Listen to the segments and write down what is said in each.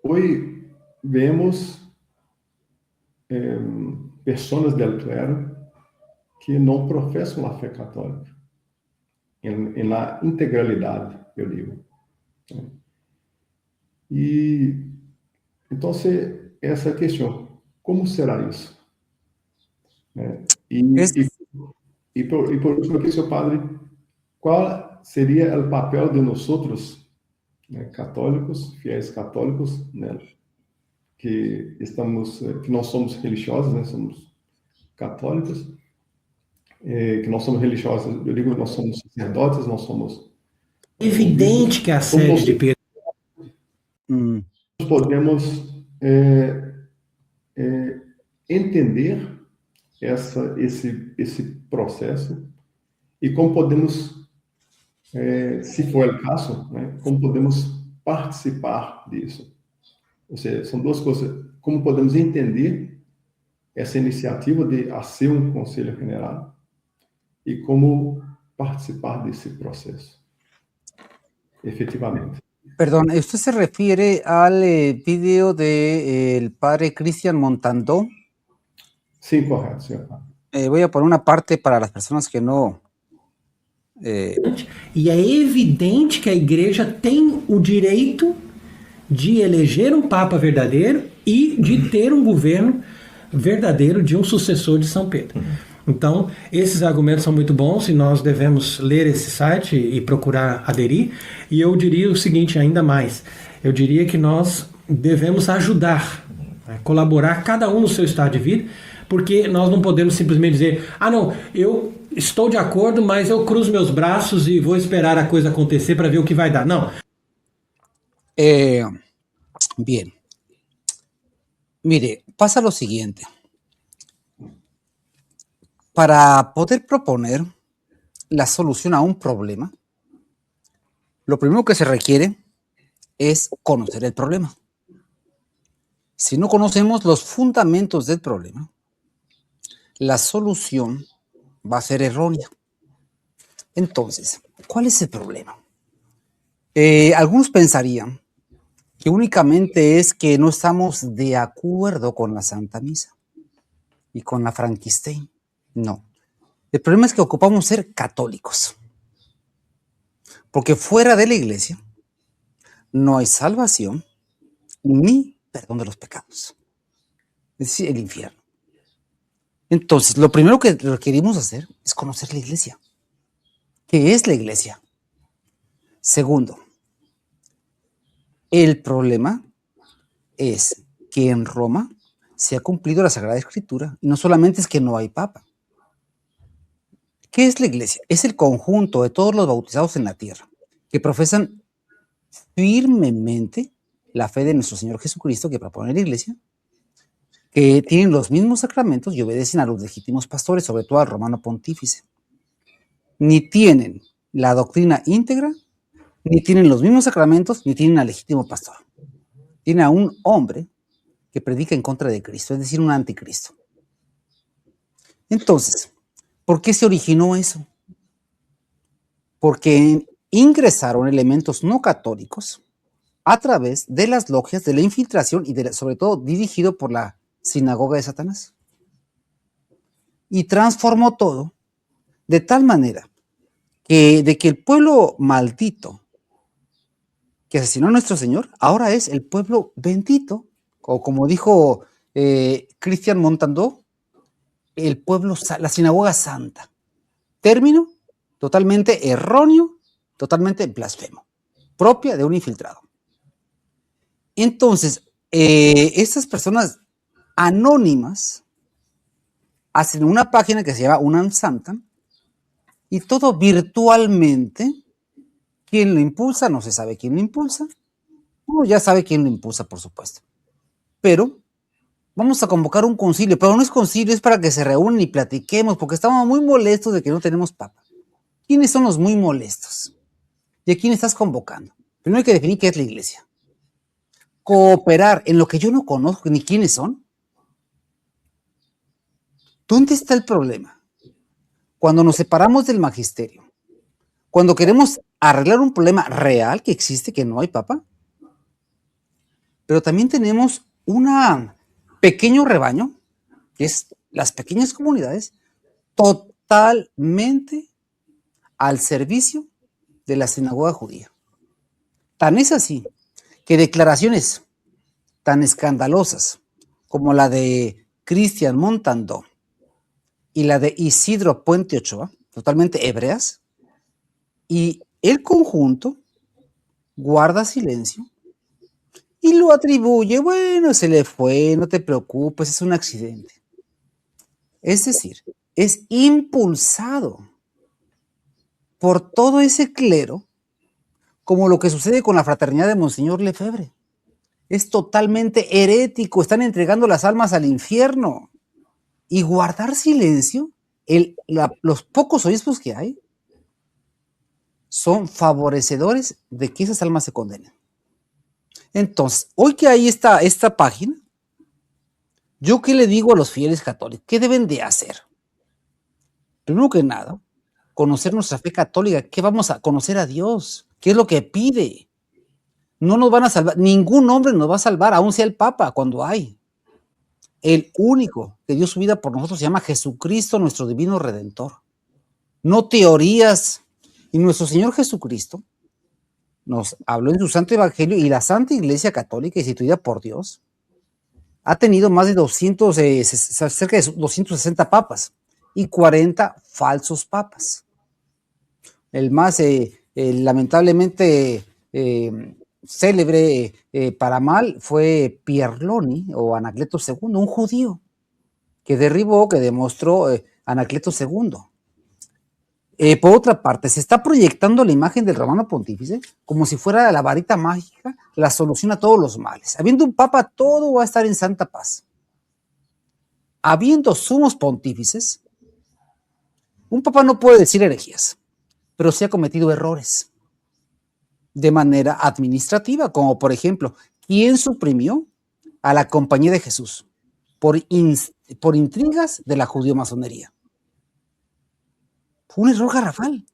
hoy vemos personas del clero que no profesan la fe católica, en la integralidad, yo digo. Y entonces, esa cuestión, ¿cómo será eso? Es, Y por último, aquí, seu padre, ¿cuál sería el papel de nosotros, católicos, fiéis católicos, que estamos, que no somos religiosos, somos católicos, que não somos religiosos, eu digo, nós somos sacerdotes, nós somos Evidente que a como sede de Pedro nós podemos entender esse processo e como podemos, se for o caso, como podemos participar disso. Ou seja, são duas coisas. Como podemos entender essa iniciativa de fazer um conselho general e como participar desse processo, efetivamente. perdón, ¿usted se refiere al video del padre Cristian Montandó? Sim, correto, senhor. Voy a poner una parte para las personas que no... E é evidente que a igreja tem o direito de eleger um papa verdadeiro e de ter um governo verdadeiro de um sucessor de São Pedro. Então, esses argumentos são muito bons e nós devemos ler esse site e procurar aderir. E eu diria o seguinte, ainda mais, eu diria que nós devemos ajudar, colaborar cada um no seu estado de vida, porque nós não podemos simplesmente dizer, não, eu estou de acordo, mas eu cruzo meus braços e vou esperar a coisa acontecer para ver o que vai dar. Não. Bien. Mire, pasa lo siguiente. Para poder proponer la solución a un problema, lo primero que se requiere es conocer el problema. Si no conocemos los fundamentos del problema, la solución va a ser errónea. Entonces, ¿cuál es el problema? Algunos pensarían que únicamente es que no estamos de acuerdo con la Santa Misa y con la Frankenstein. No. El problema es que ocupamos ser católicos. Porque fuera de la iglesia no hay salvación ni perdón de los pecados. Es decir, el infierno. Entonces, lo primero que requerimos hacer es conocer la iglesia. ¿Qué es la iglesia? Segundo, el problema es que en Roma se ha cumplido la Sagrada Escritura y no solamente es que no hay papa. ¿Qué es la iglesia? Es el conjunto de todos los bautizados en la tierra que profesan firmemente la fe de nuestro Señor Jesucristo que propone la iglesia, que tienen los mismos sacramentos y obedecen a los legítimos pastores, sobre todo al romano pontífice. Ni tienen la doctrina íntegra, ni tienen los mismos sacramentos, ni tienen al legítimo pastor. Tienen a un hombre que predica en contra de Cristo, es decir, un anticristo. Entonces, ¿por qué se originó eso? Porque ingresaron elementos no católicos a través de las logias, de la infiltración y sobre todo dirigido por la sinagoga de Satanás. Y transformó todo de tal manera que el pueblo maldito que asesinó a nuestro Señor ahora es el pueblo bendito, o como dijo Cristian Montandó, el pueblo, la sinagoga santa. Término totalmente erróneo, totalmente blasfemo, propia de un infiltrado. Entonces, estas personas anónimas hacen una página que se llama Unam Santam y todo virtualmente. ¿Quién lo impulsa? No se sabe quién lo impulsa. Uno ya sabe quién lo impulsa, por supuesto. Pero vamos a convocar un concilio, pero no es concilio, es para que se reúnan y platiquemos, porque estamos muy molestos de que no tenemos papa. ¿Quiénes son los muy molestos? ¿Y a quién estás convocando? Primero hay que definir qué es la iglesia. Cooperar en lo que yo no conozco ni quiénes son. ¿Dónde está el problema? Cuando nos separamos del magisterio, cuando queremos arreglar un problema real que existe, que no hay papa, pero también tenemos un pequeño rebaño, que es las pequeñas comunidades, totalmente al servicio de la sinagoga judía. Tan es así que declaraciones tan escandalosas como la de Cristian Montandó y la de Isidro Puente Ochoa, totalmente hebreas, y el conjunto guarda silencio y lo atribuye, bueno, se le fue, no te preocupes, es un accidente. Es decir, es impulsado por todo ese clero, como lo que sucede con la fraternidad de Monseñor Lefebvre. Es totalmente herético, están entregando las almas al infierno. Y guardar silencio, los pocos obispos que hay, son favorecedores de que esas almas se condenen. Entonces, hoy que hay esta página, ¿yo qué le digo a los fieles católicos? ¿Qué deben de hacer? Primero que nada, conocer nuestra fe católica. ¿Qué vamos a conocer a Dios? ¿Qué es lo que pide? No nos van a salvar, ningún hombre nos va a salvar, aun sea el Papa, cuando hay. El único que dio su vida por nosotros se llama Jesucristo, nuestro divino Redentor. No teorías. Y nuestro Señor Jesucristo nos habló en su Santo Evangelio, y la Santa Iglesia Católica, instituida por Dios, ha tenido más de cerca de 260 papas y 40 falsos papas. El más lamentablemente célebre para mal fue Pierloni o Anacleto II, un judío que demostró Anacleto II. Por otra parte, se está proyectando la imagen del romano pontífice como si fuera la varita mágica, la solución a todos los males. Habiendo un papa, todo va a estar en santa paz. Habiendo sumos pontífices, un papa no puede decir herejías, pero sí ha cometido errores de manera administrativa, como por ejemplo, ¿quién suprimió a la Compañía de Jesús por intrigas de la judío-masonería? Fue un error garrafal.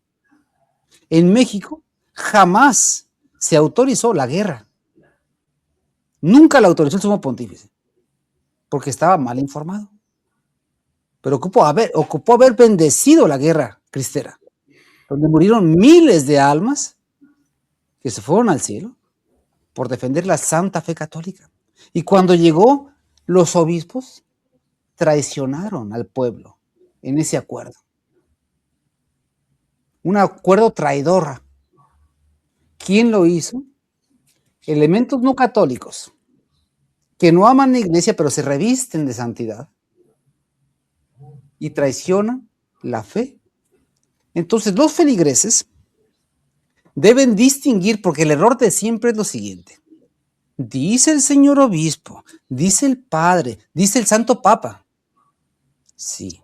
En México jamás se autorizó la guerra. Nunca la autorizó el sumo pontífice, porque estaba mal informado. Pero ocupó haber bendecido la guerra cristera, donde murieron miles de almas que se fueron al cielo por defender la santa fe católica. Y cuando llegó, los obispos traicionaron al pueblo en ese acuerdo. Un acuerdo traidor. ¿Quién lo hizo? Elementos no católicos que no aman la iglesia, pero se revisten de santidad y traicionan la fe. Entonces, los feligreses deben distinguir, porque el error de siempre es lo siguiente: dice el señor obispo, dice el padre, dice el santo papa. Sí,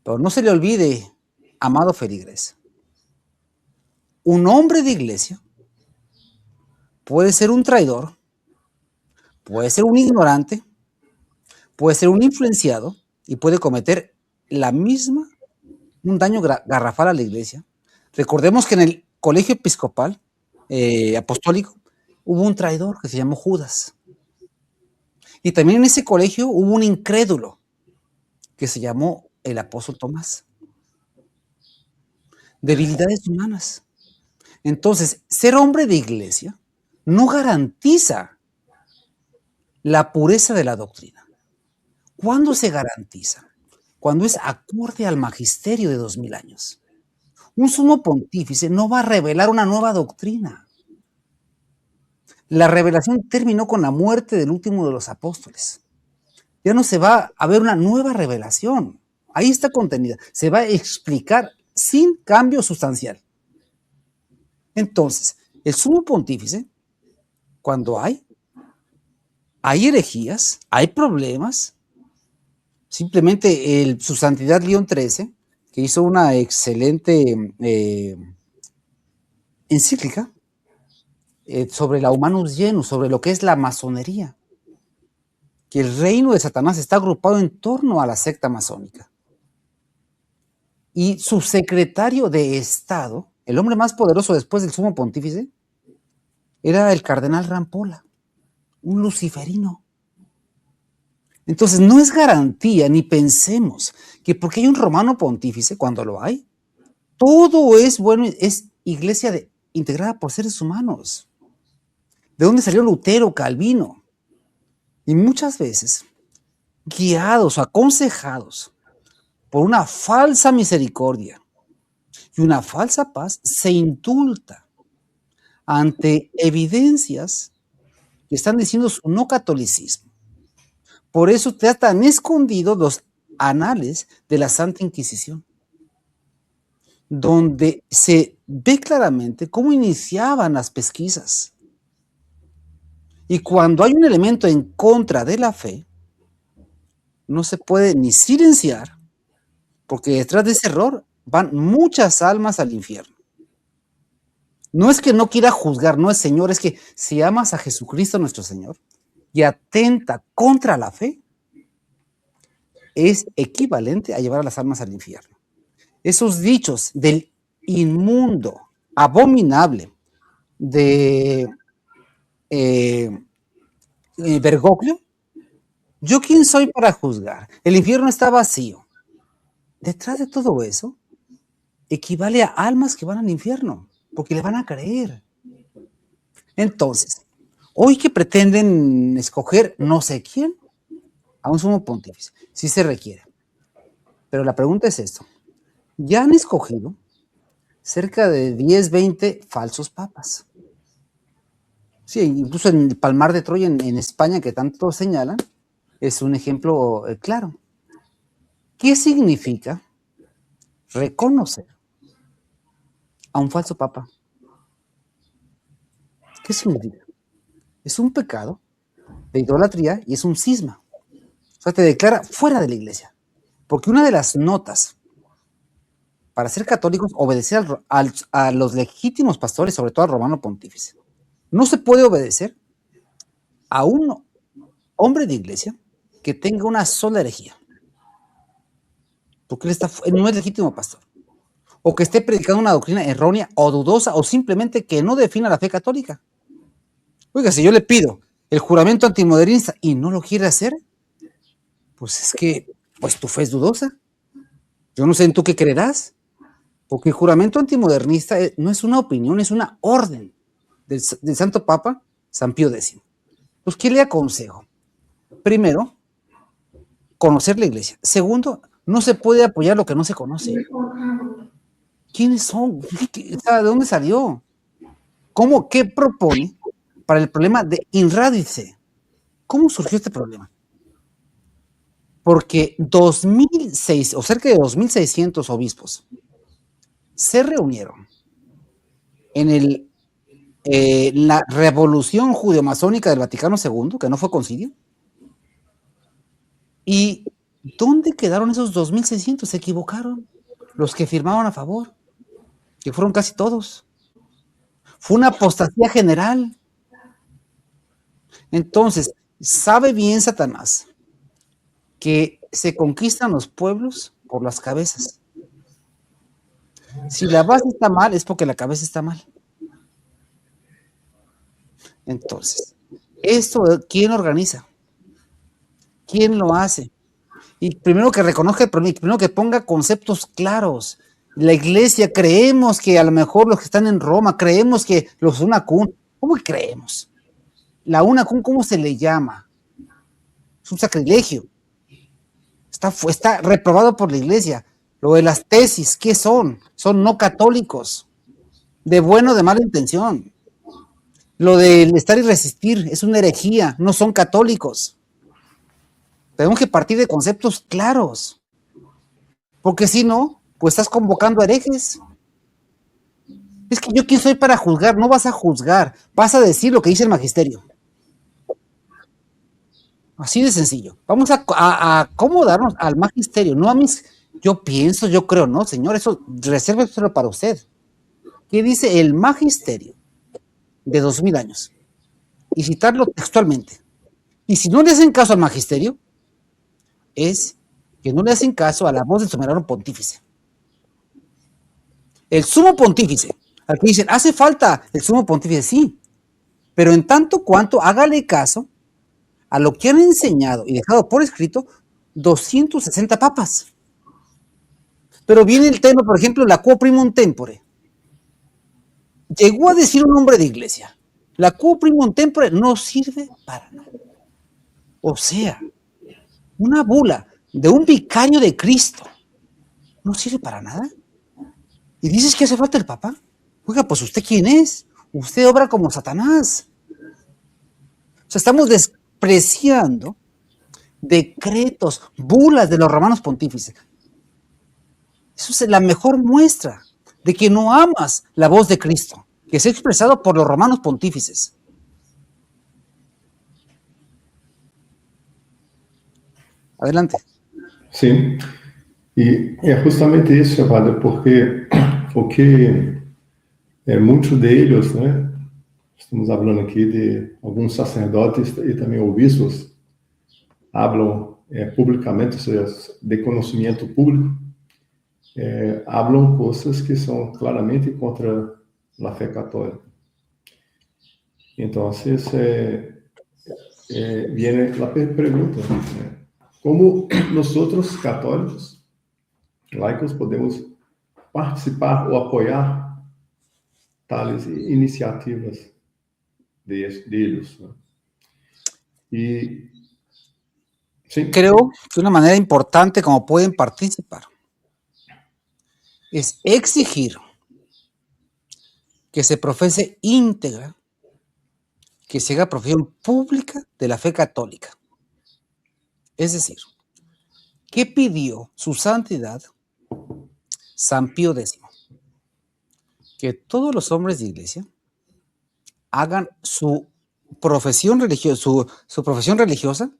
pero no se le olvide, amado feligres, un hombre de iglesia puede ser un traidor, puede ser un ignorante, puede ser un influenciado y puede cometer un daño garrafal a la iglesia. Recordemos que en el colegio episcopal apostólico hubo un traidor que se llamó Judas. Y también en ese colegio hubo un incrédulo que se llamó el apóstol Tomás. Debilidades humanas. Entonces, ser hombre de iglesia no garantiza la pureza de la doctrina. ¿Cuándo se garantiza? Cuando es acorde al magisterio de 2000 años. Un sumo pontífice no va a revelar una nueva doctrina. La revelación terminó con la muerte del último de los apóstoles. Ya no se va a ver una nueva revelación. Ahí está contenida. Se va a explicar sin cambio sustancial. Entonces, el sumo pontífice, cuando hay herejías, hay problemas, simplemente su santidad León XIII, que hizo una excelente encíclica sobre la Humanus Genus, sobre lo que es la masonería, que el reino de Satanás está agrupado en torno a la secta masónica. Y su secretario de Estado, el hombre más poderoso después del sumo pontífice, era el cardenal Rampolla. un luciferino. Entonces, no es garantía, ni pensemos que porque hay un romano pontífice, cuando lo hay, todo es bueno, es iglesia integrada por seres humanos. ¿De dónde salió Lutero, Calvino? Y muchas veces, guiados o aconsejados por una falsa misericordia y una falsa paz, se indulta ante evidencias que están diciendo su no catolicismo. Por eso tratan escondidos los anales de la Santa Inquisición, donde se ve claramente cómo iniciaban las pesquisas. Y cuando hay un elemento en contra de la fe, no se puede ni silenciar, porque detrás de ese error van muchas almas al infierno. No es que no quiera juzgar, no es Señor, es que si amas a Jesucristo nuestro Señor y atenta contra la fe, es equivalente a llevar a las almas al infierno. Esos dichos del inmundo, abominable de Bergoglio, ¿yo quién soy para juzgar? El infierno está vacío. Detrás de todo eso, equivale a almas que van al infierno, porque le van a creer. Entonces, hoy que pretenden escoger no sé quién, a un sumo pontífice, sí se requiere. Pero la pregunta es esto. Ya han escogido cerca de 10, 20 falsos papas. Sí, incluso en el Palmar de Troya, en España, que tanto señalan, es un ejemplo claro. ¿Qué significa reconocer a un falso papa? ¿Qué significa? Es un pecado de idolatría y es un cisma. O sea, te declara fuera de la iglesia. Porque una de las notas para ser católicos, obedecer a los legítimos pastores, sobre todo al romano pontífice. No se puede obedecer a un hombre de iglesia que tenga una sola herejía. Porque él no es legítimo pastor. O que esté predicando una doctrina errónea o dudosa o simplemente que no defina la fe católica. Oiga, si yo le pido el juramento antimodernista y no lo quiere hacer, pues es que pues tu fe es dudosa. Yo no sé en tú qué creerás. Porque el juramento antimodernista no es una opinión, es una orden del Santo Papa San Pío X. Pues, ¿qué le aconsejo? Primero, conocer la iglesia. Segundo, no se puede apoyar lo que no se conoce. ¿Quiénes son? ¿De dónde salió? ¿Cómo? ¿Qué propone para el problema de INRADICE? ¿Cómo surgió este problema? Porque 2006 o cerca de 2.600 obispos se reunieron en la revolución judeomasónica del Vaticano II, que no fue concilio. ¿Y dónde quedaron esos 2.600? Se equivocaron. Los que firmaron a favor, que fueron casi todos. Fue una apostasía general. Entonces, sabe bien Satanás que se conquistan los pueblos por las cabezas. Si la base está mal, es porque la cabeza está mal. Entonces, ¿esto quién organiza? ¿Quién lo hace? Y primero que reconozca el problema, primero que ponga conceptos claros. La iglesia, creemos que a lo mejor los que están en Roma, creemos que los UNACUN, ¿cómo creemos? La UNACUN, ¿cómo se le llama? Es un sacrilegio. Está reprobado por la iglesia. Lo de las tesis, ¿qué son? Son no católicos, de buena o de mala intención. Lo del estar y resistir es una herejía, no son católicos. Tenemos que partir de conceptos claros, porque si no, pues estás convocando a herejes. Es que yo quién soy para juzgar, no vas a juzgar, vas a decir lo que dice el magisterio. Así de sencillo. Vamos a acomodarnos al magisterio, no a mis, yo pienso, yo creo, no, señor, eso resérveselo para usted. ¿Qué dice el magisterio de 2000 años? Y citarlo textualmente. Y si no le hacen caso al magisterio, es que no le hacen caso a la voz del soberano pontífice. El sumo pontífice, al que dicen, hace falta el sumo pontífice, sí, pero en tanto cuanto hágale caso a lo que han enseñado y dejado por escrito 260 papas. Pero viene el tema, por ejemplo, la quo primum tempore. Llegó a decir un hombre de iglesia, la quo primum tempore no sirve para nada. O sea, una bula de un vicario de Cristo no sirve para nada. ¿Y dices que hace falta el Papa? Oiga, pues ¿usted quién es? Usted obra como Satanás. O sea, estamos despreciando decretos, bulas de los romanos pontífices. Eso es la mejor muestra de que no amas la voz de Cristo, que se ha expresado por los romanos pontífices. Adelante. Sim, e é justamente isso, Padre, porque o que muitos deles, né, estamos falando aqui de alguns sacerdotes e também obispos, falam publicamente, ou seja, de conhecimento público, falam coisas que são claramente contra a fé católica. Então, viene a pergunta, né? Como nós católicos, laicos, podemos participar ou apoiar tales iniciativas deles, né? Y sí. Creo que una manera importante como pueden participar es exigir que se profese íntegra, que se haga profesión pública de la fe católica. Es decir, ¿qué pidió su santidad San Pío X? Que todos los hombres de iglesia hagan su profesión religiosa, su profesión religiosa,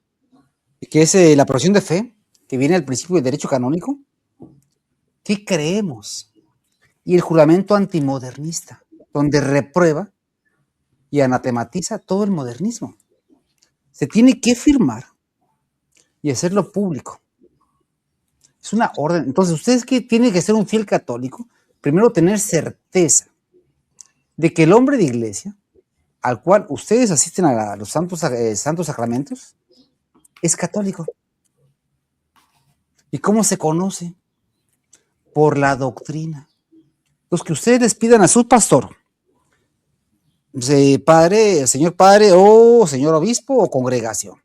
que es la profesión de fe, que viene al principio del derecho canónico. ¿Qué creemos? Y el juramento antimodernista, donde reprueba y anatematiza todo el modernismo. Se tiene que firmar y hacerlo público. Es una orden. Entonces, ustedes que tienen que ser un fiel católico, primero tener certeza de que el hombre de iglesia, al cual ustedes asisten a los santos sacramentos, es católico. ¿Y cómo se conoce? Por la doctrina. Los que ustedes les pidan a su pastor, padre, señor padre o señor obispo o congregación,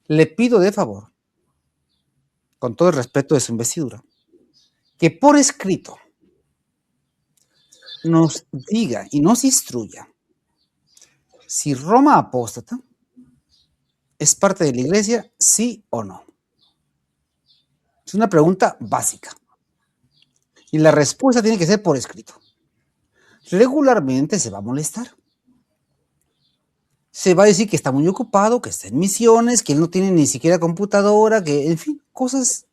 le pido de favor, con todo el respeto de su investidura, que por escrito nos diga y nos instruya si Roma apóstata es parte de la iglesia, sí o no. Es una pregunta básica. Y la respuesta tiene que ser por escrito. Regularmente se va a molestar. Se va a decir que está muy ocupado, que está en misiones, que él no tiene ni siquiera computadora, que, en fin, cosas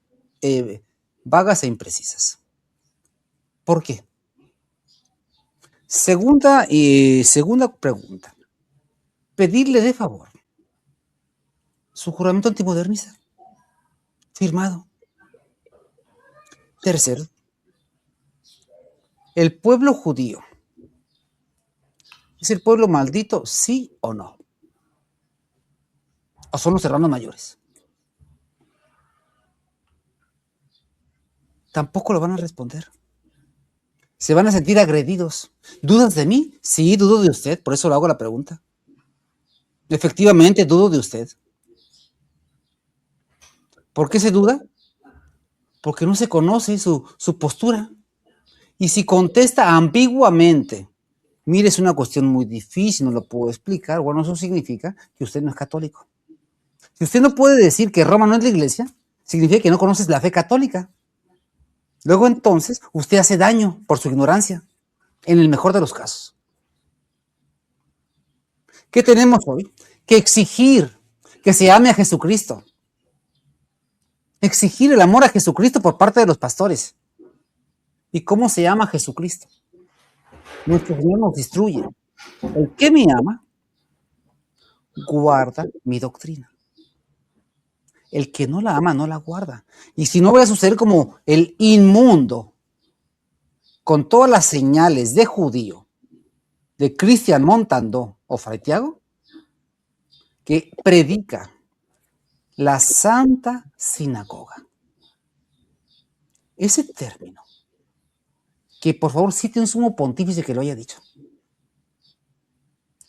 vagas e imprecisas. ¿Por qué? Segunda pregunta. Pedirle de favor su juramento antimodernista firmado. Tercero, el pueblo judío ¿es el pueblo maldito, sí o no? ¿O son los hermanos mayores? Tampoco lo van a responder. Se van a sentir agredidos. ¿Dudas de mí? Sí, dudo de usted, por eso le hago la pregunta. Efectivamente, dudo de usted. ¿Por qué se duda? Porque no se conoce su postura. Y si contesta ambiguamente, mire, es una cuestión muy difícil, no lo puedo explicar, bueno, eso significa que usted no es católico. Si usted no puede decir que Roma no es la iglesia, significa que no conoces la fe católica. Luego entonces, usted hace daño por su ignorancia, en el mejor de los casos. ¿Qué tenemos hoy? Que exigir que se ame a Jesucristo. Exigir el amor a Jesucristo por parte de los pastores. ¿Y cómo se ama a Jesucristo? Nuestro Señor nos instruye. El que me ama, guarda mi doctrina. El que no la ama, no la guarda. Y si no voy a suceder como el inmundo, con todas las señales de judío, de Cristian Montandó o Fray Tiago, que predica la Santa Sinagoga. Ese término, que por favor cite un sumo pontífice que lo haya dicho.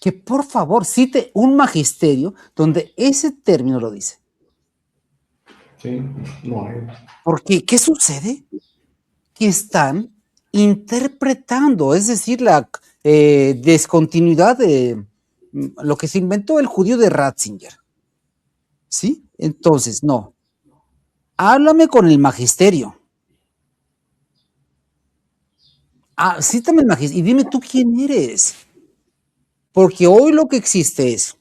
Que por favor cite un magisterio donde ese término lo dice. Sí, no hay. Porque, ¿qué sucede? Que están interpretando, es decir, la descontinuidad de lo que se inventó el judío de Ratzinger. ¿Sí? Entonces, no. Háblame con el magisterio. Cítame el magisterio y dime tú quién eres. Porque hoy lo que existe es,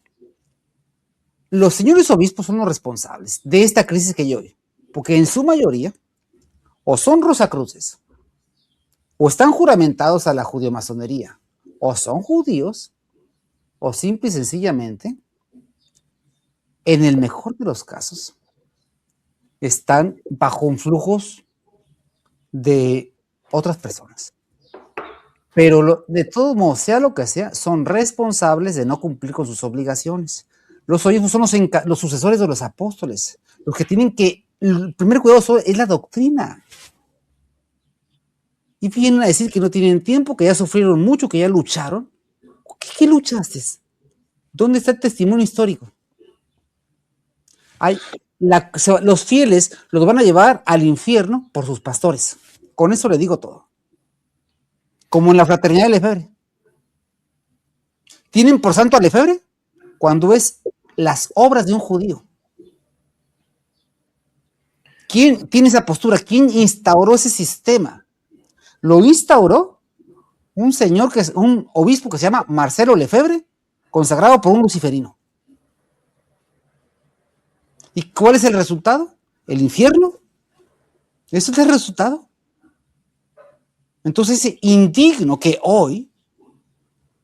los señores obispos son los responsables de esta crisis que hay hoy. Porque en su mayoría, o son rosacruces, o están juramentados a la judeomasonería, o son judíos, o simple y sencillamente, en el mejor de los casos, están bajo influjos de otras personas. Pero de todos modos, sea lo que sea, son responsables de no cumplir con sus obligaciones. Los obispos son los sucesores de los apóstoles, los que tienen que, el primer cuidado es la doctrina. Y vienen a decir que no tienen tiempo, que ya sufrieron mucho, que ya lucharon. ¿Qué luchaste? ¿Dónde está el testimonio histórico? Los fieles los van a llevar al infierno por sus pastores. Con eso le digo todo. Como en la fraternidad de Lefebvre. ¿Tienen por santo a Lefebvre? Cuando es las obras de un judío. ¿Quién tiene esa postura? ¿Quién instauró ese sistema? Lo instauró un señor, un obispo que se llama Marcelo Lefebvre, consagrado por un luciferino. ¿Y cuál es el resultado? ¿El infierno? ¿Eso es el resultado? Entonces es indigno que hoy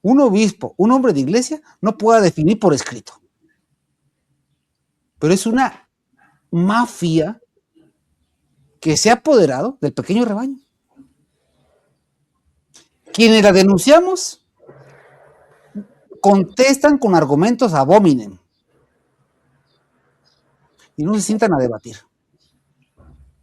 un obispo, un hombre de iglesia, no pueda definir por escrito. Pero es una mafia que se ha apoderado del pequeño rebaño. Quienes la denunciamos contestan con argumentos ad hominem y no se sientan a debatir.